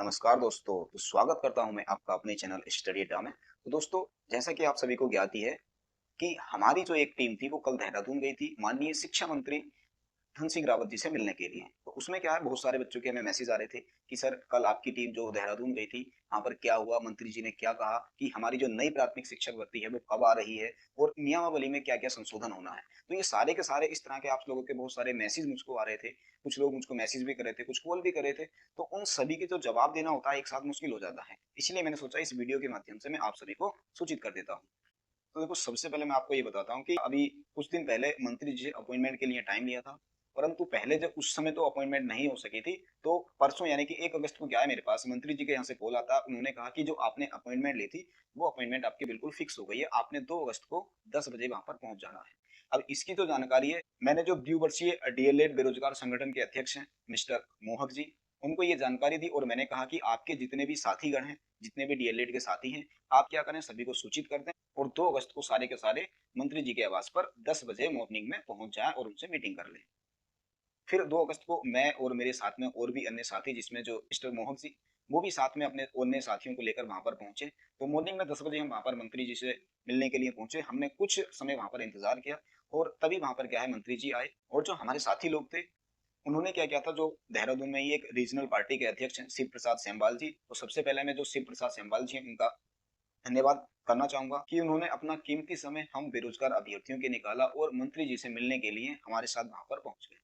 नमस्कार दोस्तों, तो स्वागत करता हूं मैं आपका अपने चैनल स्टडी अड्डा में। तो दोस्तों, जैसा कि आप सभी को ज्ञात ही है कि हमारी जो एक टीम थी वो कल देहरादून गई थी माननीय शिक्षा मंत्री धन सिंह रावत जी से मिलने के लिए। तो उसमें क्या है, बहुत सारे बच्चों के हमें मैसेज आ रहे थे कि सर कल आपकी टीम जो देहरादून गई थी, वहाँ पर क्या हुआ, मंत्री जी ने क्या कहा कि हमारी जो नई प्राथमिक शिक्षक भर्ती है वो कब आ रही है और नियमावली में क्या-क्या संशोधन होना है। तो ये सारे के सारे इस तरह के आप लोगों के बहुत सारे मैसेज मुझको आ रहे थे। कुछ लोग मुझको मैसेज भी कर रहे थे, कुछ कॉल भी कर रहे थे। तो उन सभी के जो जवाब देना होता है एक साथ मुश्किल हो जाता है। इसलिए मैंने सोचा इस वीडियो के माध्यम से मैं आप सभी को सूचित कर देता हूँ। तो देखो, सबसे पहले मैं आपको ये बताता हूँ कि अभी कुछ दिन पहले मंत्री जी से अपॉइंटमेंट के लिए टाइम लिया था, परंतु पहले जब उस समय तो अपॉइंटमेंट नहीं हो सकी थी, तो परसों यानी कि 1 अगस्त को क्या है, मेरे पास मंत्री जी के यहाँ से कॉल आता। उन्होंने कहा कि जो आपने अपॉइंटमेंट ली थी, वो अपॉइंटमेंट आपकी बिल्कुल फिक्स हो गई है। आपने 2 अगस्त को 10 बजे वहाँ पर पहुँच जाना है। अब इसकी जो जानकारी है, मैंने जो द्विवर्षीय डीएलएड बेरोजगार संगठन के अध्यक्ष हैं, मिस्टर मोहक जी, उनको ये जानकारी दी और मैंने कहा कि आपके जितने भी साथीगण हैं, जितने भी डीएलएड के साथी हैं, आप क्या करें, सभी को सूचित कर दें और 2 अगस्त को सारे के सारे मंत्री जी के आवास पर 10 बजे मॉर्निंग में पहुंच जाएं और उनसे मीटिंग कर लें। फिर 2 अगस्त को मैं और मेरे साथ में और भी अन्य साथी, जिसमें जो मिस्टर मोहक जी, वो भी साथ में अपने अन्य साथियों को लेकर वहां पर पहुंचे। तो मॉर्निंग में 10 बजे हम वहां पर मंत्री जी से मिलने के लिए पहुंचे। हमने कुछ समय वहां पर इंतजार किया और तभी वहां पर क्या है, मंत्री जी आए और जो हमारे साथी लोग थे, उन्होंने क्या किया था, जो देहरादून में ही एक रीजनल पार्टी के अध्यक्ष हैं शिव प्रसाद सेमवाल जी। तो सबसे पहले मैं जो शिव प्रसाद सेमवाल जी हैं उनका धन्यवाद करना चाहूंगा कि उन्होंने अपना कीमती समय हम बेरोजगार अभ्यर्थियों के निकाला और मंत्री जी से मिलने के लिए हमारे साथ वहां पर पहुंच गए।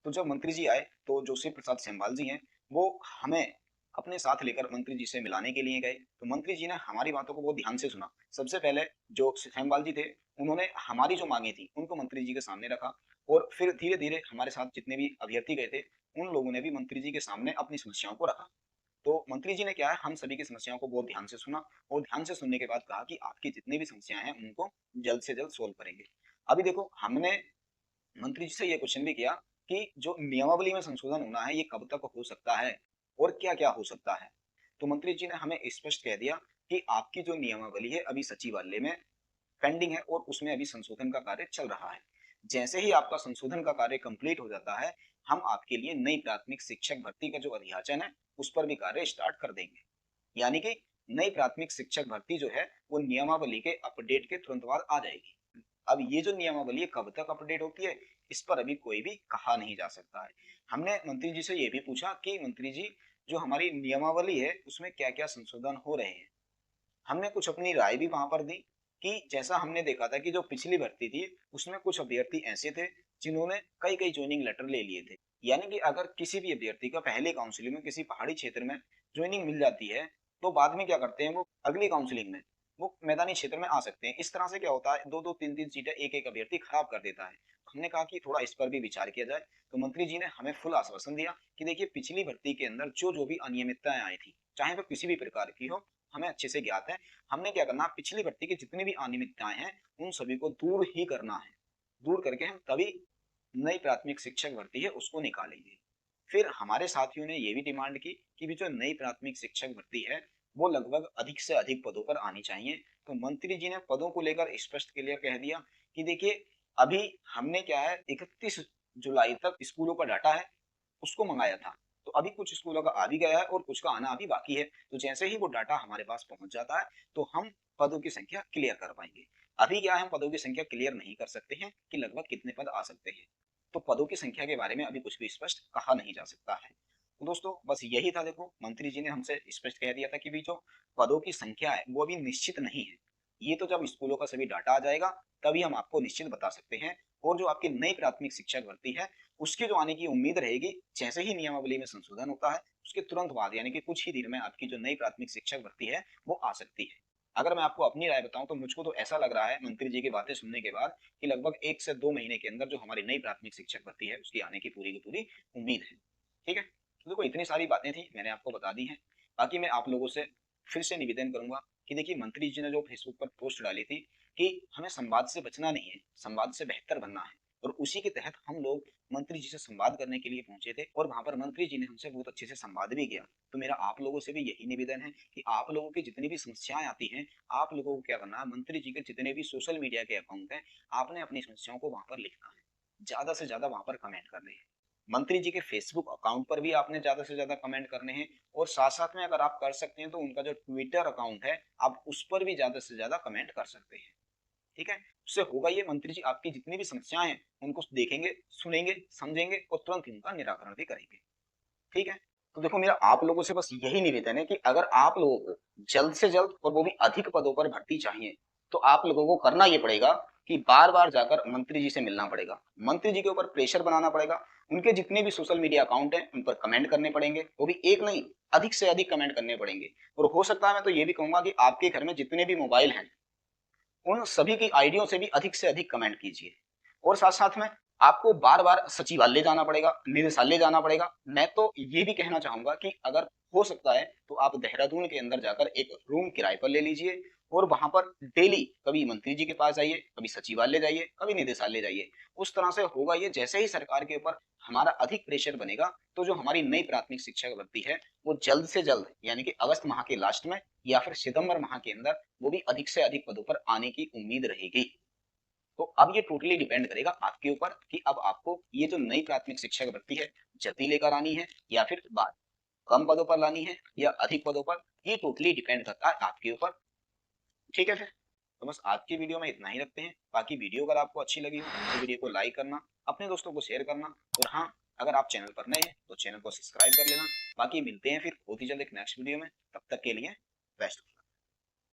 तो जब मंत्री जी आए तो जो शिव प्रसाद सेमवाल जी हैं, वो हमें अपने साथ लेकर मंत्री जी से मिलाने के लिए गए। तो मंत्री जी ने हमारी बातों को बहुत ध्यान से सुना। सबसे पहले जो सेमवाल जी थे, उन्होंने हमारी जो मांगे थी उनको मंत्री जी के सामने रखा और फिर धीरे धीरे हमारे साथ जितने भी अभ्यर्थी गए थे, उन लोगों ने भी मंत्री जी के सामने अपनी समस्याओं को रखा। तो मंत्री जी ने क्या है, हम सभी की समस्याओं को बहुत ध्यान से सुना और ध्यान से सुनने के बाद कहा कि आपकी जितनी भी समस्याएं हैं उनको जल्द से जल्द सोल्व करेंगे। अभी देखो, हमने मंत्री जी से ये क्वेश्चन भी किया कि जो नियमावली में संशोधन होना है ये कब तक हो सकता है और क्या क्या हो सकता है। तो मंत्री जी ने हमें स्पष्ट कह दिया कि आपकी जो नियमावली है अभी सचिवालय में पेंडिंग है और उसमें अभी संशोधन का कार्य चल रहा है। जैसे ही आपका संशोधन का कार्य कंप्लीट हो जाता है, हम आपके लिए नई प्राथमिक शिक्षक भर्ती का जो अध्याचन है उस पर भी कार्य स्टार्ट कर देंगे। यानी कि नई प्राथमिक शिक्षक भर्ती जो है वो नियमावली के अपडेट के तुरंत बाद आ जाएगी। अब ये जो नियमावली है कब तक अपडेट होती है, इस पर अभी कोई भी कहा नहीं जा सकता है। हमने मंत्री जी से ये भी पूछा कि मंत्री जी, जो हमारी नियमावली है उसमें क्या क्या संशोधन हो रहे हैं। हमने कुछ अपनी राय भी वहां पर दी कि जैसा हमने देखा था कि जो पिछली भर्ती थी उसमें कुछ अभ्यर्थी ऐसे थे जिन्होंने कई कई ज्वाइनिंग लेटर ले लिए थे। यानी कि अगर किसी भी अभ्यर्थी का पहले काउंसलिंग में किसी पहाड़ी क्षेत्र में ज्वाइनिंग मिल जाती है, तो बाद में क्या करते हैं, वो अगली काउंसलिंग में वो मैदानी क्षेत्र में आ सकते हैं। इस तरह से क्या होता है, दो दो तीन तीन सीटें एक एक अभ्यर्थी खराब कर देता है। तो हमने कहा कि थोड़ा इस पर भी विचार किया जाए। तो मंत्री जी ने हमें फुल आश्वासन दिया कि देखिए, पिछली भर्ती के अंदर जो जो भी अनियमितताएं आई थी, चाहे वो किसी भी प्रकार की हो, हमें अच्छे से ज्ञात है। हमने क्या करना, पिछली भर्ती की जितनी भी अनियमितताएं हैं उन सभी को दूर ही करना है। दूर करके हम तभी नई प्राथमिक शिक्षक भर्ती है उसको निकालेंगे। फिर हमारे साथियों ने ये भी डिमांड की कि भी जो नई प्राथमिक शिक्षक भर्ती है वो लगभग अधिक से अधिक पदों पर आनी चाहिए। तो मंत्री जी ने पदों को लेकर स्पष्ट क्लियर कह दिया कि देखिए, अभी हमने क्या है, 31 जुलाई तक स्कूलों का डाटा है उसको मंगाया था। तो अभी कुछ स्कूलों का आ भी गया है और कुछ का आना अभी बाकी है। तो जैसे ही वो डाटा हमारे पास पहुंच जाता है, तो हम पदों की संख्या क्लियर कर पाएंगे। अभी क्या है, हम पदों की संख्या क्लियर नहीं कर सकते हैं कि लगभग कितने पद आ सकते हैं। तो पदों की संख्या के बारे में अभी कुछ भी स्पष्ट कहा नहीं जा सकता है। तो दोस्तों, बस यही था। देखो, मंत्री जी ने हमसे स्पष्ट कह दिया था कि भी जो पदों की संख्या है वो अभी निश्चित नहीं है। ये तो जब स्कूलों का सभी डाटा आ जाएगा तभी हम आपको निश्चित बता सकते हैं। और जो आपकी नई प्राथमिक शिक्षक भर्ती है उसकी जो आने की उम्मीद रहेगी, जैसे ही नियमावली में संशोधन होता है उसके तुरंत बाद यानी कि कुछ ही दिन में आपकी जो नई प्राथमिक शिक्षक भर्ती है वो आ सकती है। अगर मैं आपको अपनी राय बताऊं तो मुझको तो ऐसा लग रहा है मंत्री जी की बातें सुनने के बाद कि लगभग 1 से 2 महीने के अंदर जो हमारी नई प्राथमिक शिक्षक भर्ती है उसकी आने की पूरी उम्मीद है। ठीक है, तो देखो, इतनी सारी बातें थी, मैंने आपको बता दी हैं। बाकी मैं आप लोगों से फिर से निवेदन करूंगा कि देखिए, मंत्री जी ने जो फेसबुक पर पोस्ट डाली थी कि हमें संवाद से बचना नहीं है, संवाद से बेहतर बनना है, और उसी के तहत हम लोग मंत्री जी से संवाद करने के लिए पहुंचे थे और वहां पर मंत्री जी ने हमसे बहुत अच्छे से संवाद भी किया। तो मेरा आप लोगों से भी यही निवेदन है कि आप लोगों की जितनी भी समस्याएं आती हैं, आप लोगों को क्या करना है, मंत्री जी के जितने भी सोशल मीडिया के अकाउंट हैं, आपने अपनी समस्याओं को वहां पर लिखना है, ज्यादा से ज्यादा वहां पर कमेंट करने हैं। मंत्री जी के फेसबुक अकाउंट पर भी आपने ज्यादा से ज्यादा कमेंट करने हैं, और साथ साथ में अगर आप कर सकते हैं तो उनका जो ट्विटर अकाउंट है आप उस पर भी ज्यादा से ज्यादा कमेंट कर सकते हैं। ठीक है, उससे होगा ये, मंत्री जी आपकी जितनी भी समस्याएं हैं उनको देखेंगे, सुनेंगे, समझेंगे और तुरंत ही उनका निराकरण भी करेंगे। ठीक है, तो देखो मेरा आप लोगों से बस यही निवेदन है कि अगर आप लोगों को जल्द से जल्द और वो भी अधिक पदों पर भर्ती चाहिए, तो आप लोगों को करना ये पड़ेगा कि बार बार जाकर मंत्री जी से मिलना पड़ेगा, मंत्री जी के ऊपर प्रेशर बनाना पड़ेगा, उनके जितने भी सोशल मीडिया अकाउंट हैं उन पर कमेंट करने पड़ेंगे, वो भी एक नहीं अधिक से अधिक कमेंट करने पड़ेंगे। और हो सकता है मैं तो ये भी कहूंगा कि आपके घर में जितने भी मोबाइल हैं उन सभी की आईडियों से भी अधिक से अधिक कमेंट कीजिए। और साथ साथ में आपको बार बार सचिवालय जाना पड़ेगा, निदेशालय जाना पड़ेगा। मैं तो ये भी कहना चाहूंगा कि अगर हो सकता है तो आप देहरादून के अंदर जाकर एक रूम किराए पर ले लीजिए और वहां पर डेली कभी मंत्री जी के पास जाइए, कभी सचिवालय जाइए, कभी निदेशालय जाइए। उस तरह से होगा ये, जैसे ही सरकार के ऊपर हमारा अधिक प्रेशर बनेगा तो जो हमारी नई प्राथमिक शिक्षा भर्ती है वो जल्द से जल्द यानी कि अगस्त माह के लास्ट में या फिर सितंबर माह के अंदर वो भी अधिक से अधिक पदों पर आने की उम्मीद रहेगी। तो अब ये टोटली डिपेंड करेगा आपके ऊपर कि अब आपको ये जो नई प्राथमिक शिक्षा भर्ती है जल्दी लेकर आनी है या फिर बाद कम पदों पर लानी है या अधिक पदों पर, ये टोटली डिपेंड करता है आपके ऊपर। ठीक है फिर, तो बस आज की वीडियो में इतना ही रखते हैं। बाकी वीडियो अगर आपको अच्छी लगी हो तो वीडियो को लाइक करना, अपने दोस्तों को शेयर करना, और हाँ, अगर आप चैनल पर नए हैं तो चैनल को सब्सक्राइब कर लेना। बाकी मिलते हैं फिर बहुत ही जल्द एक नेक्स्ट वीडियो में, तब तक के लिए बेस्ट।